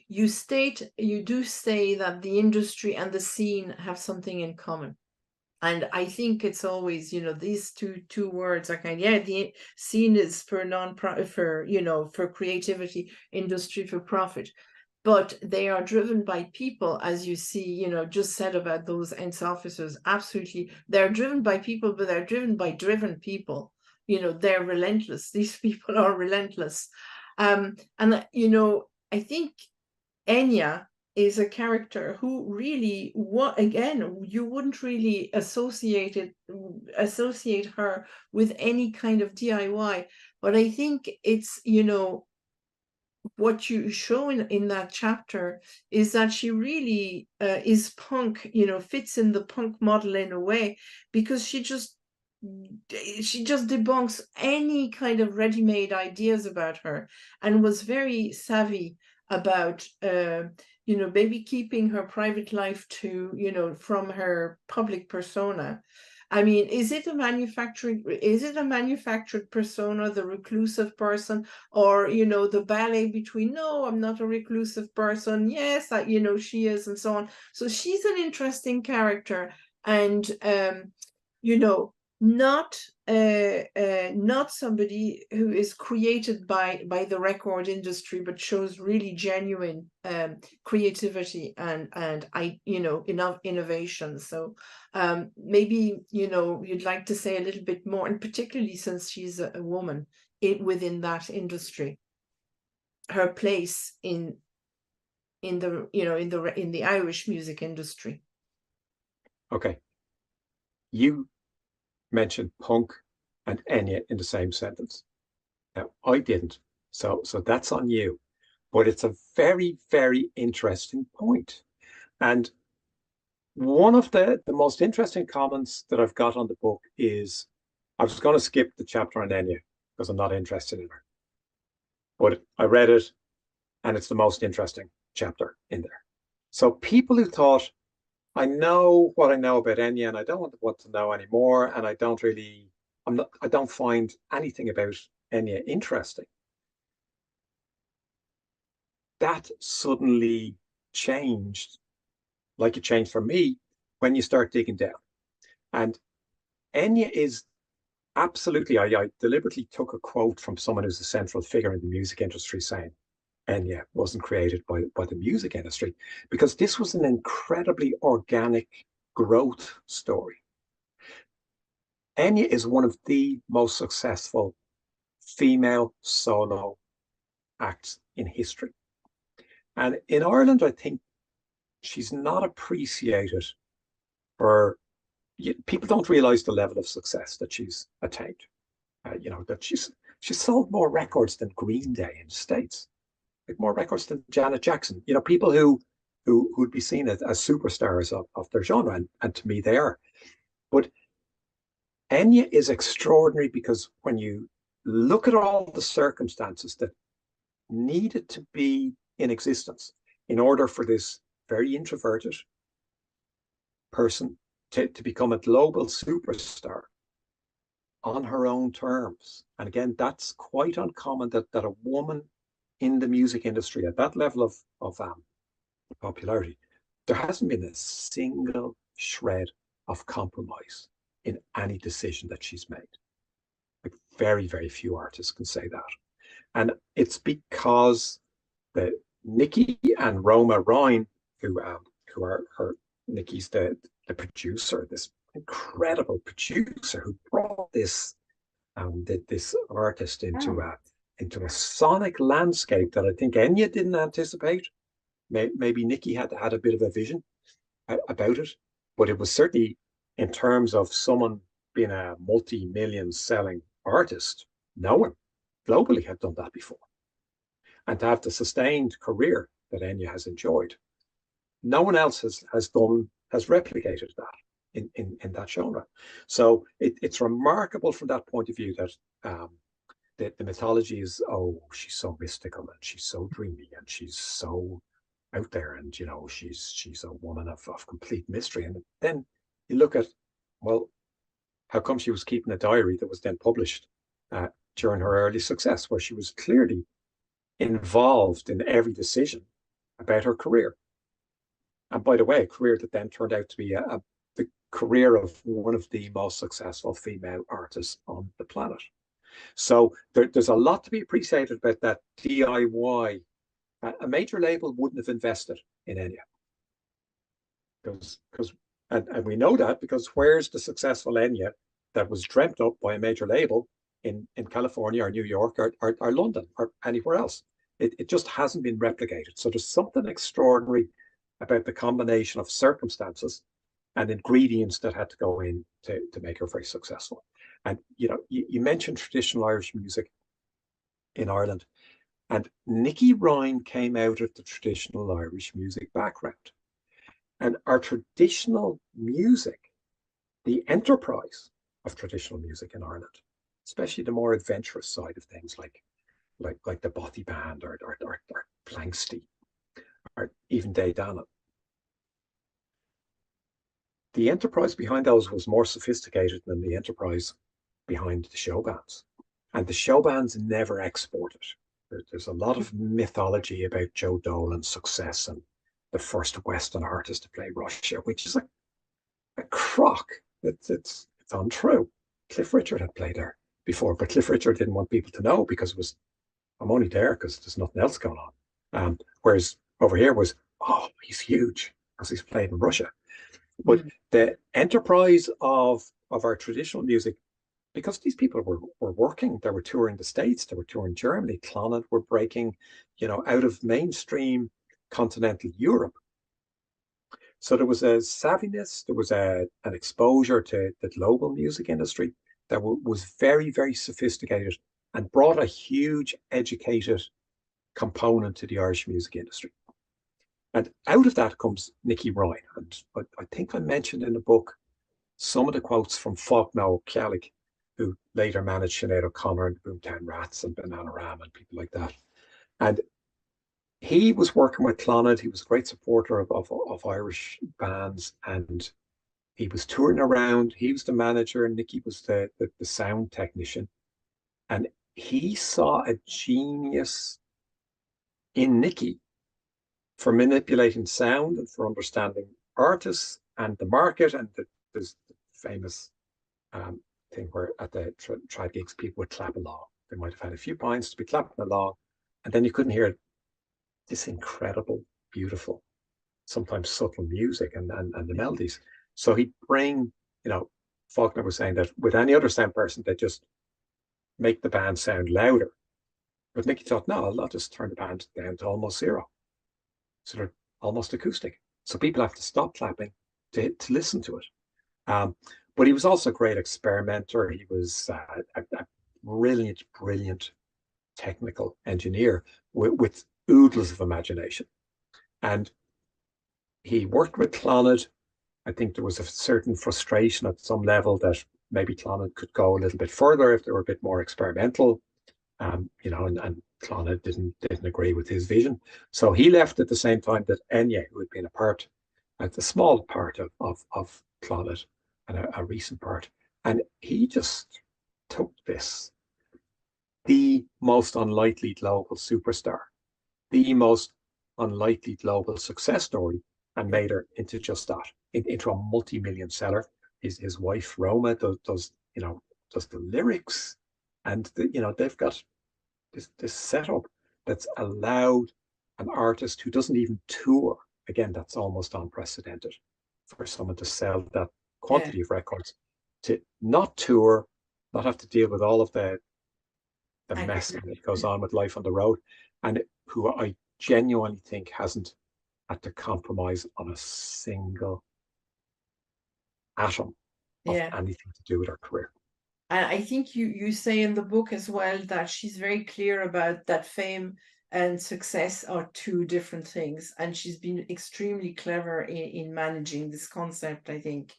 you do say that the industry and the scene have something in common. And I think it's always, these two words are kind of, yeah, the scene is for non-profit, for creativity, industry for profit. But they are driven by people, as you see, just said about those ENS officers. Absolutely. They're driven by people, but they're driven by driven people. They're relentless. These people are relentless. And, I think Enya is a character who really, what again, you wouldn't really associate her with any kind of DIY. But I think it's, what you show in that chapter is that she really is punk, fits in the punk model in a way, because she just debunks any kind of ready-made ideas about her, and was very savvy about maybe keeping her private life to from her public persona. I mean, is it a manufactured persona, the reclusive person, or the ballet between, no, I'm not a reclusive person, yes, she is, and so on. So she's an interesting character, and you know not not somebody who is created by the record industry, but shows really genuine creativity and enough innovation. So maybe you'd like to say a little bit more, and particularly since she's a woman within that industry, her place in the Irish music industry. Okay, you mentioned punk and Enya in the same sentence. Now, I didn't, so that's on you. But it's a very, very interesting point. And one of the most interesting comments that I've got on the book is, I was going to skip the chapter on Enya because I'm not interested in her. But I read it, and it's the most interesting chapter in there. So people who thought, I know what I know about Enya, and I don't want to know anymore, and I don't find anything about Enya interesting. That suddenly changed, like it changed for me, when you start digging down. And Enya is absolutely, I deliberately took a quote from someone who's a central figure in the music industry saying, Enya wasn't created by the music industry, because this was an incredibly organic growth story. Enya is one of the most successful female solo acts in history. And in Ireland, I think she's not appreciated for, people don't realize the level of success that she's attained. That she's sold more records than Green Day in the States, like more records than Janet Jackson. People who'd be seen as superstars of their genre, and to me they are. But Enya is extraordinary because when you look at all the circumstances that needed to be in existence in order for this very introverted person to become a global superstar on her own terms. And again, that's quite uncommon that a woman in the music industry at that level of popularity, there hasn't been a single shred of compromise in any decision that she's made. Like, very, very few artists can say that. And it's because the Nikki and Roma Ryan, who are her, Nikki's the producer, this incredible producer who brought this artist into a sonic landscape that I think Enya didn't anticipate. Maybe Nikki had a bit of a vision about it, but it was certainly, in terms of someone being a multi-million selling artist, no one globally had done that before. And to have the sustained career that Enya has enjoyed, no one else has replicated that in that genre. So it's remarkable from that point of view that the mythology is, oh, she's so mystical and she's so dreamy and she's so out there, and she's a woman of complete mystery. And then you look at, well, how come she was keeping a diary that was then published during her early success, where she was clearly involved in every decision about her career. And by the way, a career that then turned out to be the career of one of the most successful female artists on the planet. So there's a lot to be appreciated about that DIY. A major label wouldn't have invested in Enya. And we know that because where's the successful Enya that was dreamt up by a major label in California or New York or London or anywhere else? It just hasn't been replicated. So there's something extraordinary about the combination of circumstances and ingredients that had to go in to make her very successful. And you mentioned traditional Irish music in Ireland, and Nicky Ryan came out of the traditional Irish music background. And our traditional music, the enterprise of traditional music in Ireland, especially the more adventurous side of things like the Bothy Band or Planksty or even Day Dannon. The enterprise behind those was more sophisticated than the enterprise behind the show bands. And the show bands never exported. There's a lot of mythology about Joe Dolan's success and the first Western artist to play Russia, which is a crock. It's untrue. Cliff Richard had played there before, but Cliff Richard didn't want people to know because it was, I'm only there because there's nothing else going on. Whereas over here was, oh, he's huge because he's played in Russia. But the enterprise of our traditional music, because these people were working, they were touring the States, they were touring Germany, Clonard were breaking, out of mainstream continental Europe. So there was a savviness, there was an exposure to the global music industry that was very, very sophisticated and brought a huge educated component to the Irish music industry. And out of that comes Nicky Ryan. And I think I mentioned in the book some of the quotes from Faulkner O'Kellig, who later managed Sinead O'Connor and Boomtown Rats and Bananarama and people like that. And he was working with Clonard. He was a great supporter of Irish bands, and he was touring around. He was the manager, and Nicky was the sound technician. And he saw a genius in Nicky for manipulating sound and for understanding artists and the market. And there's the famous thing where at the tribe gigs, people would clap along. They might have had a few pints to be clapping along, and then you couldn't hear this incredible, beautiful, sometimes subtle music and the melodies. So he'd bring, Faulkner was saying that with any other sound person, they'd just make the band sound louder. But Nicky thought, no, I'll just turn the band down to almost zero. So they're almost acoustic. So people have to stop clapping to listen to it. But he was also a great experimenter. He was a brilliant technical engineer with oodles of imagination. And he worked with Clonard. I think there was a certain frustration at some level that maybe Clonard could go a little bit further if they were a bit more experimental. And Clonard didn't agree with his vision. So he left at the same time that Enya, who had been a small part of Clonard and a recent part, and he just took this, the most unlikely global superstar, the most unlikely global success story, and made her into just that, into a multi-million seller. His wife Roma does the lyrics, and they've got this setup that's allowed an artist who doesn't even tour. Again, that's almost unprecedented for someone to sell that quantity of records, to not tour, not have to deal with all of the mess that goes on with life on the road, and who I genuinely think hasn't had to compromise on a single atom of anything to do with her career. And I think you say in the book as well that she's very clear about that fame and success are two different things. And she's been extremely clever in managing this concept, I think.